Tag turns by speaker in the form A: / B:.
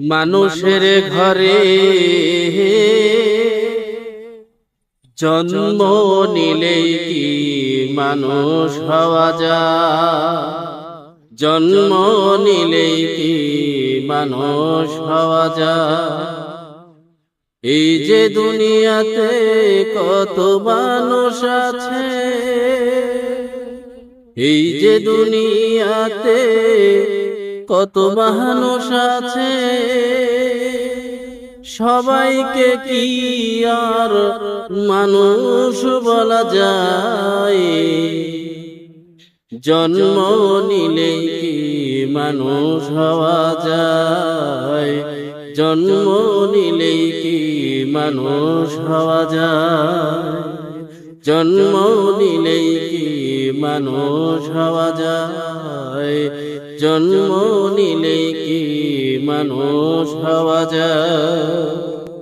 A: মানুষের ঘরে জন্ম নিলেই কি মানুষ হওয়া যায়? জন্ম নিলেই কি মানুষ হওয়া যায়? এই যে দুনিয়াতে কত মানুষ আছে, এই যে দুনিয়াতে কত মানুষ আছে, সবাইকে কি আর মানুষ বলা যায়? জন্ম নিলে কি মানুষ হওয়া যায়? জন্ম নিলে কি মানুষ হওয়া যায়? জন্ম নিলে কি মানুষ হওয়া যায়? জন্ম নিলে কি মানুষ হওয়া যায়?